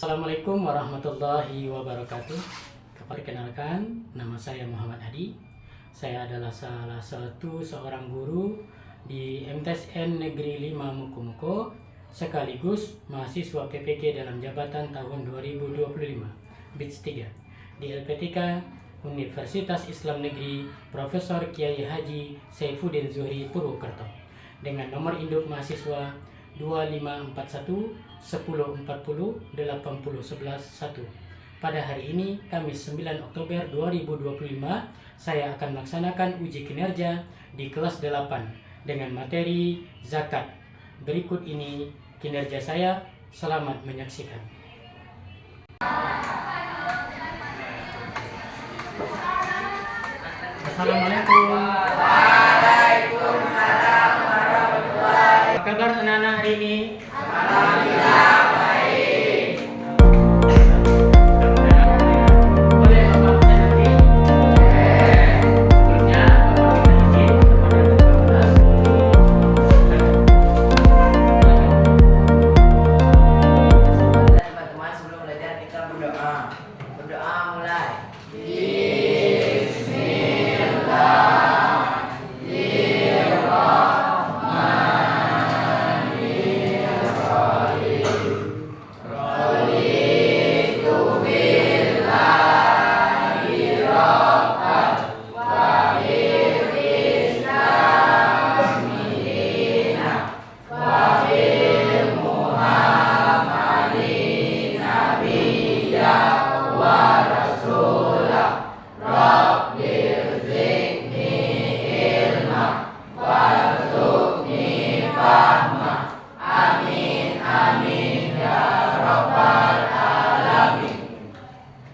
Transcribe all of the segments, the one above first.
Assalamualaikum warahmatullahi wabarakatuh. Perkenalkan, nama saya Muhammad Adi. Saya adalah salah satu seorang guru di MTSN Negeri 5 Mukomuko, sekaligus mahasiswa PPK dalam jabatan tahun 2025 BITS 3 di LPTK Universitas Islam Negeri Profesor Kiai Haji Saifuddin Zuhri Purwokerto dengan nomor induk mahasiswa 2541 1040 80 11 1. Pada hari ini, Kamis 9 Oktober 2025, saya akan melaksanakan uji kinerja di kelas 8 dengan materi zakat. Berikut ini kinerja saya, selamat menyaksikan. Assalamualaikum. Waalaikumsalam warahmatullahi. Apa kabar anak-anak hari ini? Alhamdulillah baik. Boleh Bapak absen nanti? Sebelumnya Bapak minta izin kepada ketua kelas. Teman-teman, sebelum belajar kita berdoa. Berdoa mulai.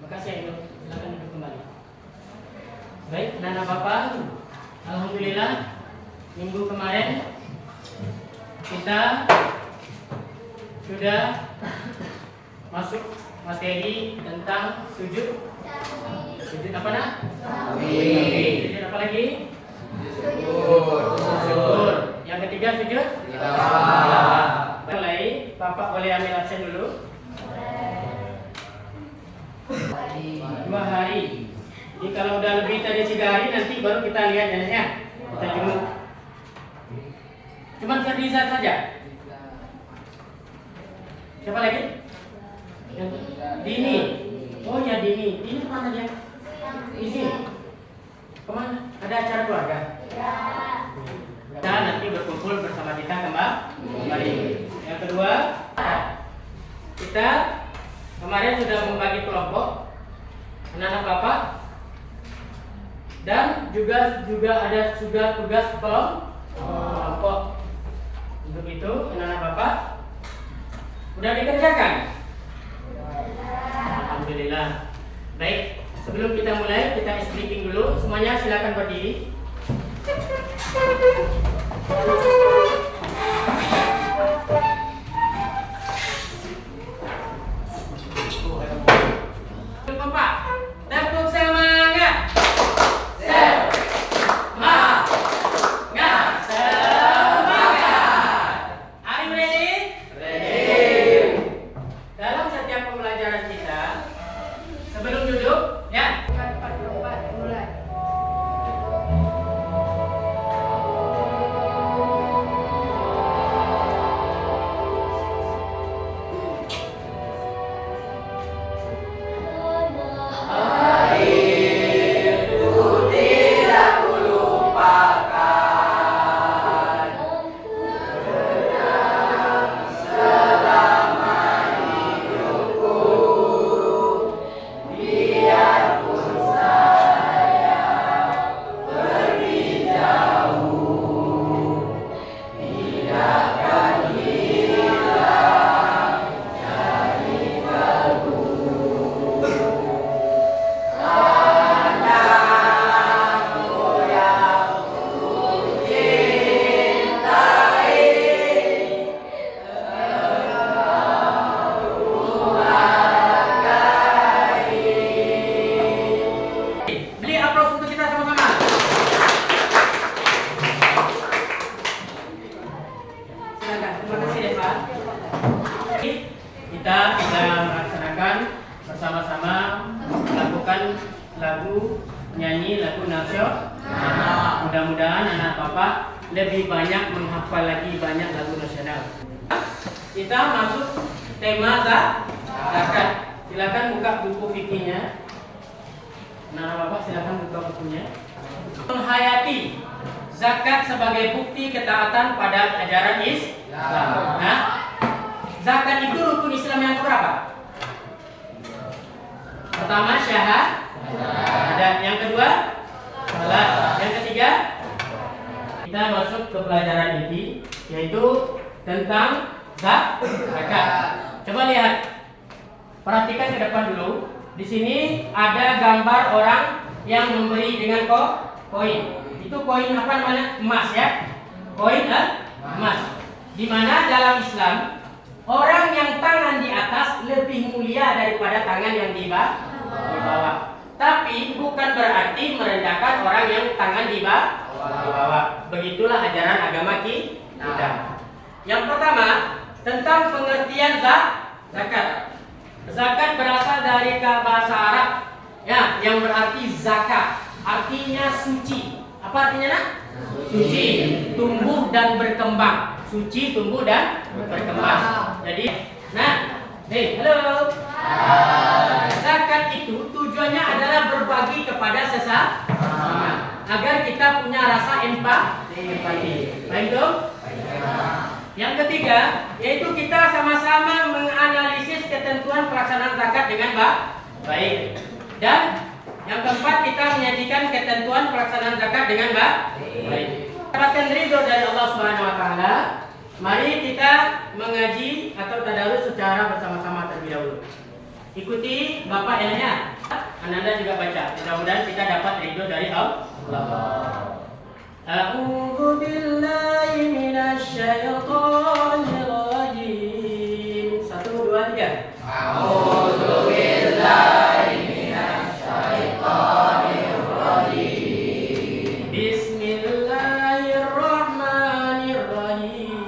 Makasih ya, silakan duduk kembali. Baik, Nana Bapak, alhamdulillah minggu kemarin kita sudah masuk materi tentang sujud. Sujud apa nak? Sujud apa lagi? Syukur. Yang ketiga sujud? Tilawah. Mulai, Bapak boleh ambil absen dulu. 2 hari. Jadi kalau udah lebih dari 3 hari nanti baru kita lihat ya. Kita jenguk. Cuman Ferdisa saja. Siapa lagi? Dini. Oh ya Dini. Dini kemana dia? Di sini. Kemana? Ada acara keluarga? Kita nanti berkumpul bersama kita kembali. Yang kedua, kita kemarin sudah membagi kelompok anak-anak Bapak dan juga ada sudah tugas kelompok. Untuk itu anak-anak Bapak sudah dikerjakan. Alhamdulillah. Baik, sebelum kita mulai kita ice breaking dulu. Semuanya silakan berdiri. Bapak, tepuk semangat. Semangat. Are you ready? Dalam setiap pembelajaran kita, sebelum duduk, ya. lebih banyak menghafal lagi banyak lagu nasional. Kita masuk tema zakat. Silakan buka buku fikihnya. Nah, Bapak silakan buka bukunya. Menghayati zakat sebagai bukti ketaatan pada ajaran Islam. Nah, zakat itu rukun Islam yang keberapa? Pertama syahadat, yang kedua salat, yang ketiga kita masuk ke pelajaran inti yaitu tentang zakat. Coba lihat, perhatikan ke depan dulu. Di sini ada gambar orang yang memberi dengan koin. Itu koin apa namanya? Emas ya. Koin emas. Di mana dalam Islam orang yang tangan di atas lebih mulia daripada tangan yang di bawah. Tapi bukan berarti merendahkan orang yang tangan di bawah. Begitulah ajaran agama kita. Yang pertama, tentang pengertian zakat. Zakat berasal dari bahasa Arab ya, yang berarti zakat. Artinya suci. Apa artinya nak? Suci, tumbuh dan berkembang. Suci, tumbuh dan berkembang. Jadi, halo. Zakat itu tujuannya adalah berbagi kepada sesama agar kita punya rasa empati. Baik tuh? Yang ketiga, yaitu kita sama-sama menganalisis ketentuan pelaksanaan zakat dengan baik. Dan yang keempat, kita menyajikan ketentuan pelaksanaan zakat dengan baik. Dapatkan ridho dari Allah Subhanahu wa taala. Mari kita mengaji atau tadarus secara bersama-sama terlebih dahulu. Ikuti Bapak enaknya. Ananda juga baca. Mudah-mudahan kita dapat ridho dari Allah. A'udzu billahi minasy syaithanir rajim. 1 2 3. A'udzu billahi minasy syaithanir rajim. Bismillahirrahmanirrahim.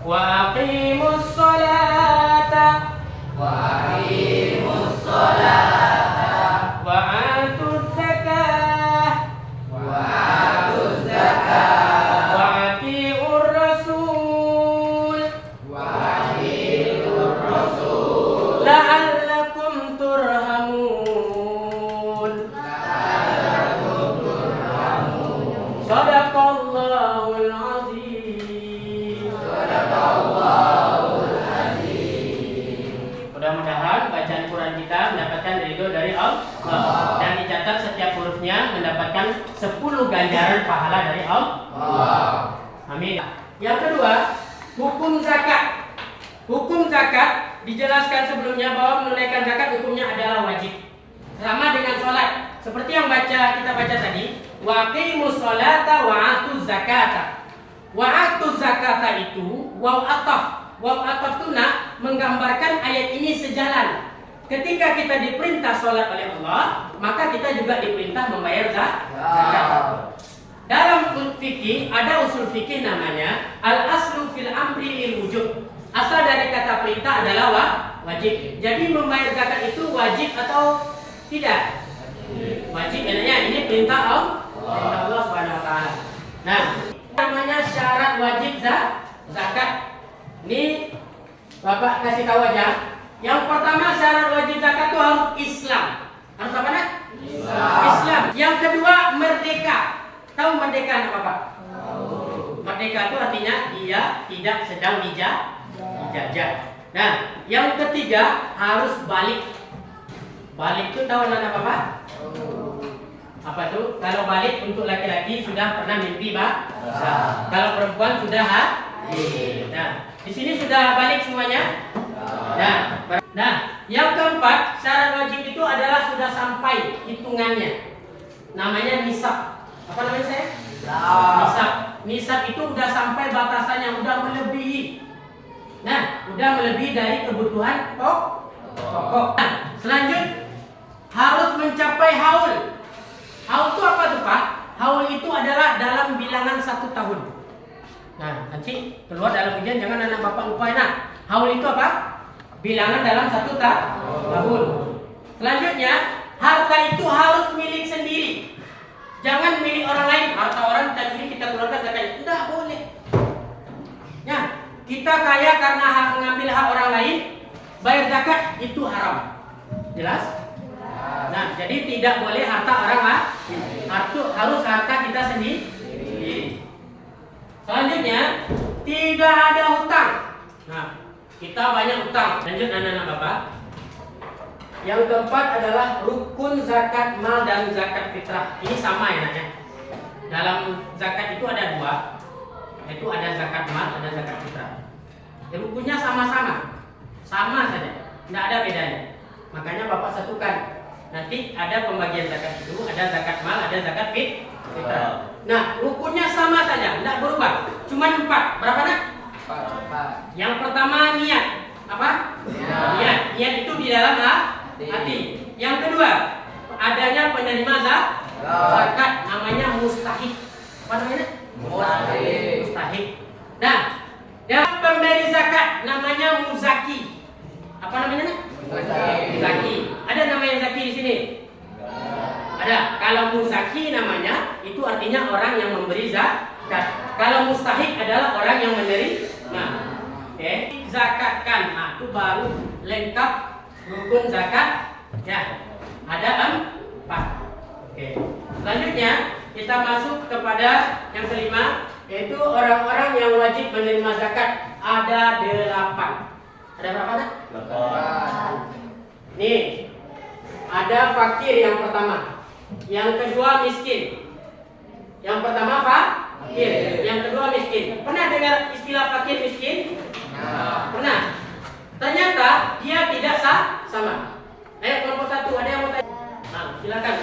Wa aqimus salata wa atuz zakah wa atiur rasul la'allakum turhamun. Shadaqallahul azim. Mudah-mudahan bacaan Quran kita mendapatkan ridho dari Allah dan dicatat setiap hurufnya mendapatkan 10 ganjaran pahala dari Allah. Amin. Yang kedua, hukum zakat. Hukum zakat dijelaskan sebelumnya bahwa menunaikan zakat hukumnya adalah wajib. Sama dengan sholat. Seperti yang kita baca tadi, wa aqimus sholata wa atuz zakata. Wa atuz zakata itu waw ataf. Waw ataf tuna menggambarkan ayat ini sejalan. Ketika kita diperintah sholat oleh Allah, maka kita juga diperintah membayar zakat. Dalam fikih ada usul fikih namanya al aslu fil amri lil wujub. Asal dari kata perintah adalah wajib. Jadi membayar zakat itu wajib atau tidak? Wajib. Enaknya ini perintah Allah Subhanahu wa taala. Nah, namanya syarat wajib zakat. Ini Bapak kasih tahu aja. Yang pertama syarat wajib zakat itu harus Islam. Harus apa nak? Islam. Yang kedua merdeka. Tahu merdeka apa Pak? Merdeka itu artinya dia tidak sedang dijajah. Nah, yang ketiga harus balik. Balik itu tahu apa Pak? Apa tuh? Kalau balik untuk laki-laki sudah pernah mimpi Pak. Kalau perempuan sudah Nah, di sini sudah balik semuanya. Nah, yang keempat syarat wajib itu adalah sudah sampai hitungannya. Namanya nisab. Apa namanya saya? Nisab. Nisab itu udah sampai batasannya, udah melebihi. Nah, udah melebihi dari kebutuhan pokok. Nah, selanjutnya harus mencapai haul. Haul itu apa tuh Pak? Haul itu adalah dalam bilangan 1 tahun. Nah, nanti keluar dalam ujian jangan anak bapak lupain. Nah, haul itu apa? Bilangan dalam satu tahun. Selanjutnya, harta itu harus milik sendiri. Jangan milik orang lain. Harta orang kita curi, kita keluarkan zakatnya. Tidak boleh. Ya, kita kaya karena mengambil hak orang lain, bayar zakat itu haram. Jelas? Nah, jadi tidak boleh harta orang lain. Harus harta kita sendiri. Selanjutnya, tidak ada hutang. Nah, kita banyak hutang. Lanjut anak-anak bapak. Yang keempat adalah rukun zakat mal dan zakat fitrah. Ini sama ya naknya. Dalam zakat itu ada dua, yaitu ada zakat mal, ada zakat fitrah. Rukunnya sama-sama, sama saja, tidak ada bedanya. Makanya bapak satukan. Nanti ada pembagian zakat itu, ada zakat mal, ada zakat fitrah. Nah, rukunnya sama saja, tidak berubah. Cuma 4. Berapa nak? 4. Yang pertama niat. Apa? Niat. Niat itu di dalam hati. Yang kedua, adanya penerima zakat, namanya mustahik. Apa namanya? Mustahik. Nah, yang pemberi zakat namanya muzaki. Apa namanya? Muzaki. Ada namanya zaki di sini? Ada. Kalau muzaki namanya itu artinya orang yang memberi zakat. Kalau mustahik adalah orang yang menerima. Oke, zakatkan. Nah, itu baru lengkap rukun zakat. Ya, ada 4. Oke. Selanjutnya kita masuk kepada yang kelima, yaitu orang-orang yang wajib menerima zakat. Ada 8. Ada berapa nak? 8. Nih, ada fakir yang pertama. Yang kedua miskin. Yang pertama fakir. Yang kedua miskin. Pernah dengar istilah fakir miskin? Pernah. Ternyata dia tidak sama. Ayo kelompok 1, ada yang mau tanya? Nah, silakan.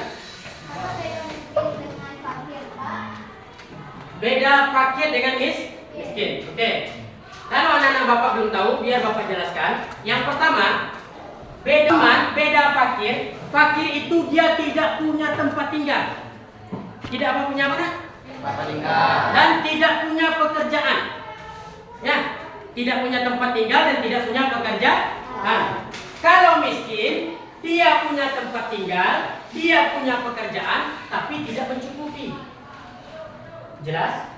Beda fakir dengan miskin. Oke. Kalau anak-anak bapak belum tahu, biar bapak jelaskan. Yang pertama, beda fakir. Fakir itu dia tidak punya tempat tinggal. Tidak apa punya mana? Tempat tinggal. Dan tidak punya pekerjaan. Ya, tidak punya tempat tinggal dan tidak punya pekerjaan. Kalau miskin, dia punya tempat tinggal, dia punya pekerjaan, tapi tidak mencukupi. Jelas?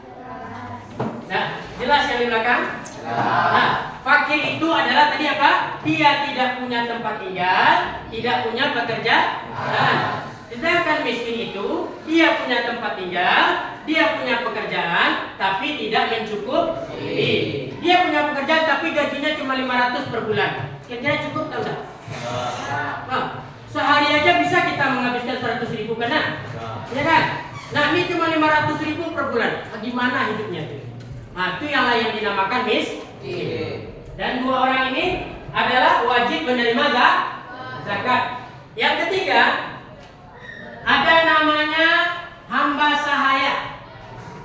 Nah, jelas yang di belakang? Nah, fakir itu adalah tadi apa? Dia tidak punya tempat tinggal, tidak punya pekerjaan. Sedangkan miskin itu dia punya tempat tinggal, dia punya pekerjaan, tapi tidak mencukupi. Dia punya pekerjaan tapi gajinya cuma 500 per bulan. Kira-kira cukup atau enggak? Nah, sehari aja bisa kita menghabiskan 100.000 kena, ya kan? Nah, ini cuma 500.000 per bulan. Gimana hidupnya itu? Nah, itu yang lain dinamakan miskin. Dan 2 orang ini adalah wajib menerima zakat. Yang ketiga, ada namanya hamba sahaya.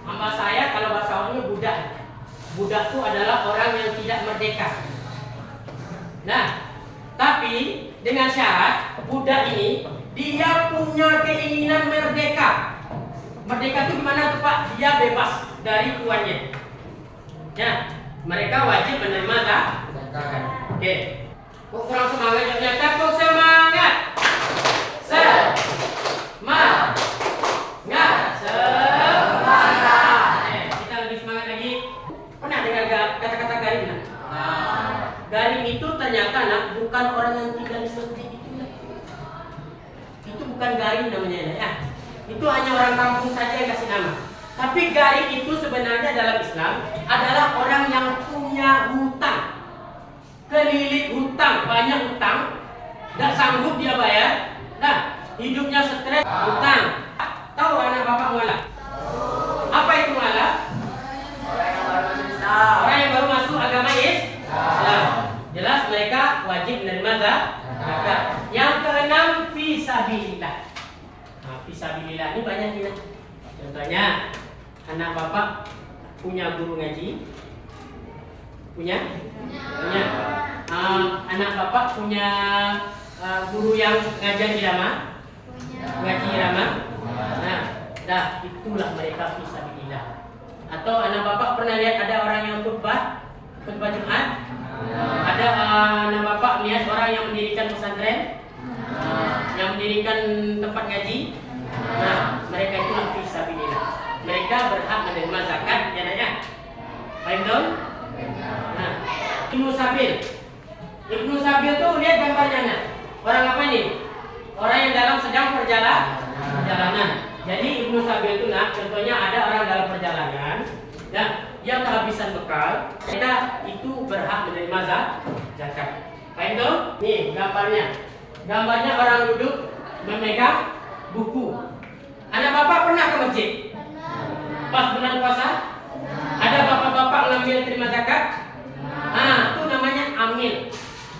Hamba sahaya kalau bahasa orangnya budak. Budak itu adalah orang yang tidak merdeka. Nah, tapi dengan syarat budak ini dia punya keinginan merdeka. Merdeka itu gimana tuh Pak? Dia bebas dari tuannya. Ya, mereka wajib menerima zakat. Oke. Kok kurang semangat jawabnya? Tepuk semangat. Semangat. Kita lebih semangat lagi. Pernah dengar kata-kata garing? Garing itu ternyata bukan orang yang tinggal di negeri itu. Itu bukan garing namanya ya. Itu hanya orang kampung saja yang kasih nama. Tapi garing itu sebenarnya dalam Islam adalah orang yang punya hutang, kelilit hutang, banyak hutang, tidak sanggup dia bayar. Nah, hidupnya stres, hutang. Tahu anak bapak mualaf? Apa itu mualaf? Orang yang baru masuk agama Islam. Jelas mereka wajib menerima zakat. Yang keenam, fisabilillah. Nah, fisabilillah ini banyak ini. Contohnya, anak bapak punya guru ngaji? Punya? Anak bapak punya guru yang ngajar irama? Ngaji irama? Nah, itulah mereka fisabilillah. Atau anak bapak pernah lihat ada orang yang khutbah Jumat? Ada anak bapak lihat orang yang mendirikan pesantren? Yang mendirikan tempat ngaji? Nah, mereka itulah fisabilillah. Mereka berhak menerima zakat, ya nanya. Paham dong? Nah, Ibnu Sabil. Ibnu Sabil tuh lihat gambarnya nah. Orang apa nih? Orang yang dalam sedang perjalanan. Jadi Ibnu Sabil itu nah, contohnya ada orang dalam perjalanan, nah dia kehabisan bekal, kita itu berhak menerima zakat. Paham dong? Nih gambarnya. Gambarnya orang duduk memegang buku. Anak bapak pernah ke masjid? Pas bulan puasa? Ada bapak-bapak ngambil terima zakat? Nah, itu namanya amil.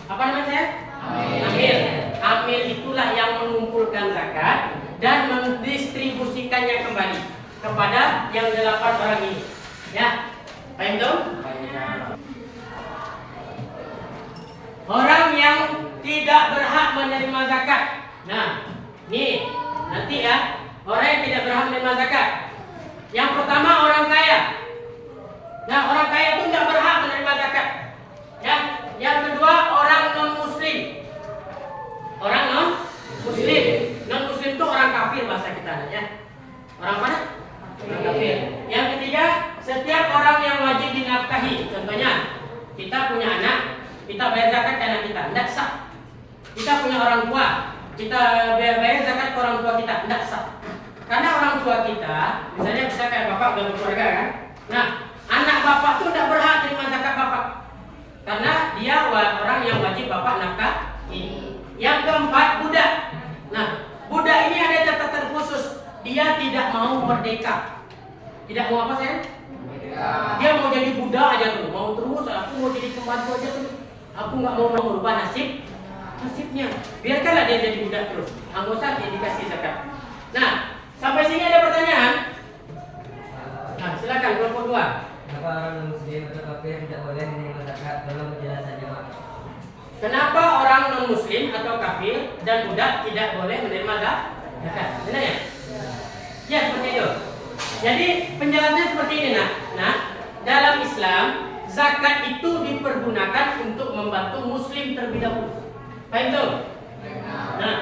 Apa namanya saya? Amil. Amil itulah yang mengumpulkan zakat dan mendistribusikannya kembali kepada yang 8 orang ini. Ya, paham dong? Orang yang tidak berhak menerima zakat. Nah, nih nanti ya, orang yang tidak berhak menerima zakat. Yang pertama orang kaya. Nah, orang kaya itu tidak berhak menerima zakat. Ya, yang kedua orang non muslim. Orang non muslim. Non muslim itu orang kafir bahasa kita ya. Orang mana? Orang kafir. Yang ketiga, setiap orang yang wajib dinafkahi. Contohnya, kita punya anak, kita bayar zakat ke anak kita, tidak sah. Kita punya orang tua, kita bayar zakat ke orang tua kita, tidak sah. Karena orang tua kita, misalnya bisa kayak bapak udah berkeluarga kan. Nah, anak bapak tuh tidak berhak terima zakat bapak, karena dia orang yang wajib bapak nafkahi. Yang keempat, budak. Nah, budak ini ada catatan khusus, dia tidak mau merdeka. Tidak mau apa saya? Dia mau jadi budak aja tuh, mau terus. Aku mau jadi pembantu aja terus. Aku nggak mau merubah nasibnya. Biarkanlah dia jadi budak terus. Nggak usah dia dikasih zakat. Nah, sampai sini ada pertanyaan? Nah, silakan kelompok 2. Kenapa orang muslim atau kafir tidak boleh menerima zakat? Tolong penjelasannya, Pak. Kenapa orang non muslim atau kafir dan budak tidak boleh menerima zakat? Benar ya? Ya, seperti itu. Jadi penjelasannya seperti ini nah, dalam Islam zakat itu dipergunakan untuk membantu muslim terlebih dahulu. Paham itu? Nah,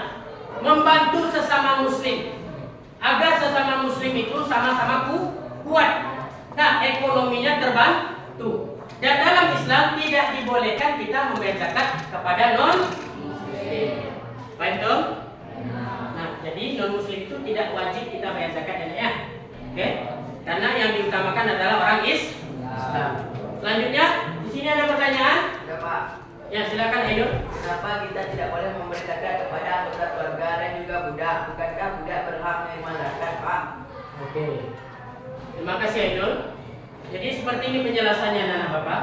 membantu sesama muslim agar sesama muslim itu sama-sama kuat. Nah, ekonominya terbantu. Dan dalam Islam tidak dibolehkan kita membayar zakat kepada non muslim. Paham itu? Nah, jadi non muslim itu tidak wajib kita bayar zakat ya. Oke? Karena yang diutamakan adalah orang Islam. Selanjutnya, di sini ada pertanyaan? Ya, Pak. Ya, silakan Aidul. Kenapa kita tidak boleh memberi zakat kepada anggota keluarga dan juga budak? Bukankah budak berhak menerima zakat, Pak? Oke. Terima kasih Aidul. Jadi seperti ini penjelasannya anak Bapak.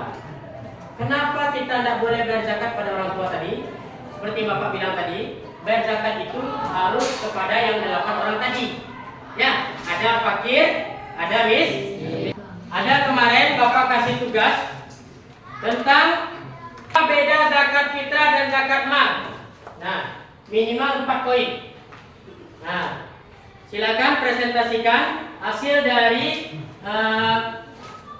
Kenapa kita tidak boleh bayar zakat pada orang tua tadi? Seperti Bapak bilang tadi, bayar zakat itu harus kepada yang 8 orang tadi. Ya, ada fakir, ada miskin. Ada kemarin Bapak kasih tugas tentang beda zakat fitrah dan zakat mal. Nah, minimal 4 poin. Nah, silakan presentasikan hasil dari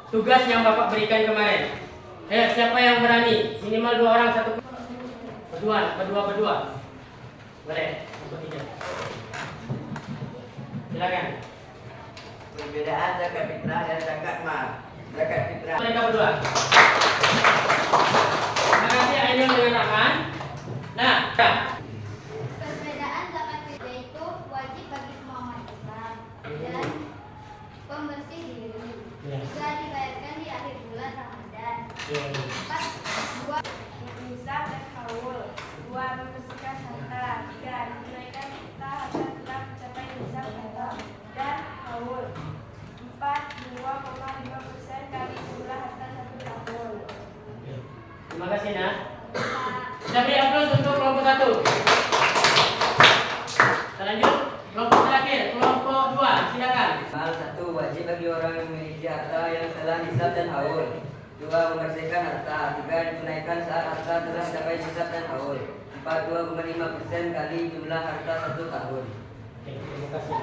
tugas yang Bapak berikan kemarin. Siapa yang berani? Minimal 2 orang, 1 berdua. Boleh, bertiga. Silakan. Perbedaan zakat fitrah dan zakat mal. Zakat fitrah. Mereka berdua. Terima kasih Ainul dengan Rahman. Nah, perbedaan zakat fitrah itu wajib bagi semua umat Islam dan pembersih diri. Juga dibayarkan di akhir bulan Ramadan. 4. 2. Nisab dan haul. 2. Membersihkan harta. 3. Menunaikan harta telah mencapai nisab dan haul. 4. 2,5% kali jumlah harta 1 tahun. terima kasih Nak. Kita beri aplaus untuk kelompok 1. Lanjut, kelompok terakhir, kelompok 2, silakan. Hal 1, wajib bagi orang yang memiliki harta yang telah nisab dan haul. 2. Membersihkan harta. 3. Ditunaikan saat harta telah mencapai nisab dan haul. 4. 2,5% kali jumlah harta 1 tahun. Terima kasih.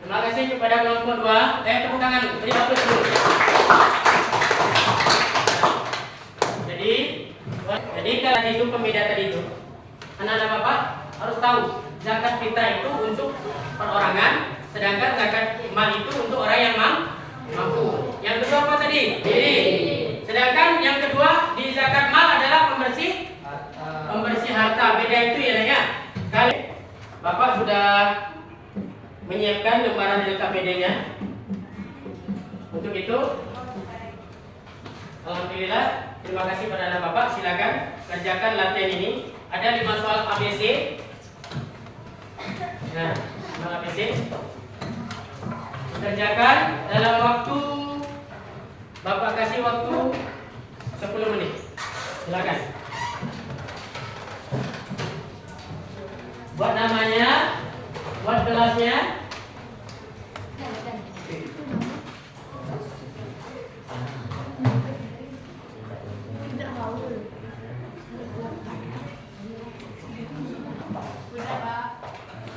Terima kasih kepada kelompok 2. Tepuk tangan, beri aplaus dulu. Jadi kalau itu pembeda tadi itu, anak-anak Bapak harus tahu zakat fitrah itu untuk perorangan, sedangkan zakat mal itu untuk orang yang mampu. Yang kedua apa tadi? Diri. Sedangkan yang kedua di zakat mal adalah pembersih harta. Beda itu ya. Kali Bapak sudah menyiapkan lembaran LKPD-nya. Untuk itu, alhamdulillah, terima kasih pada anak Bapak. Silakan kerjakan latihan ini. Ada 5 soal ABC. Nah, 5 ABC. Kerjakan dalam waktu, Bapak kasih waktu 10 menit. Silakan. Buat namanya, buat kelasnya.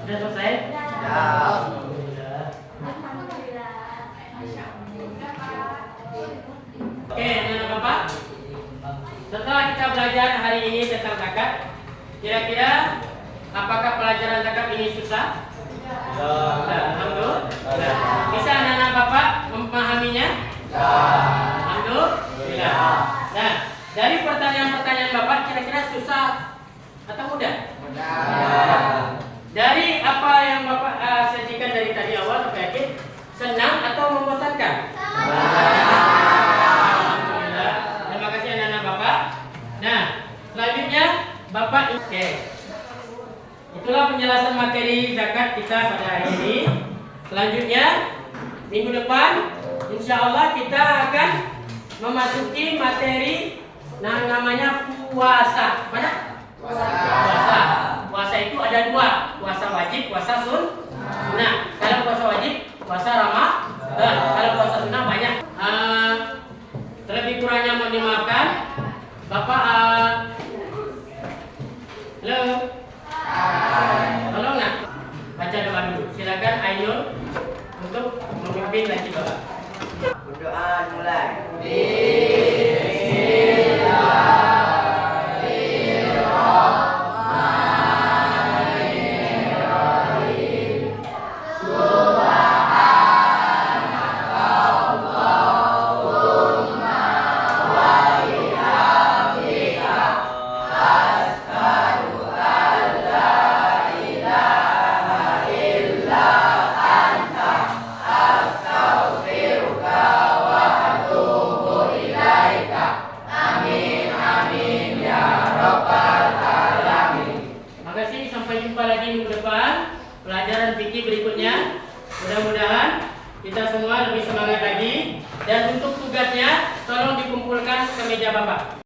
Sudah selesai? Alhamdulillah. Oke, anak Bapak. Setelah kita belajar hari ini tentang zakat, kira-kira apakah pelajaran zakat ini susah? Alhamdulillah. Bisa anak-anak Bapak memahaminya? Alhamdulillah. Nah, dari pertanyaan-pertanyaan Bapak kira-kira susah atau mudah? Dari apa yang Bapak sajikan dari tadi awal sampai akhir, senang atau membosankan? Alhamdulillah. Terima kasih anak-anak Bapak. Nah, selanjutnya Bapak itulah penjelasan materi zakat kita pada hari ini. Selanjutnya minggu depan insya Allah kita akan memasuki materi namanya puasa. Mana? Puasa itu ada 2, puasa wajib, puasa sunnah. Kalau puasa wajib, puasa Ramadan. Kalau puasa sunnah banyak. Terlebih kurangnya mohon dimaafkan. Bapak, halo. Tolong nak baca doa dulu. Silakan Ainul untuk memimpin lagi Bapak. Berdoa mulai. Pelajaran fikih berikutnya, mudah-mudahan kita semua lebih semangat lagi. Dan untuk tugasnya tolong dikumpulkan ke meja Bapak.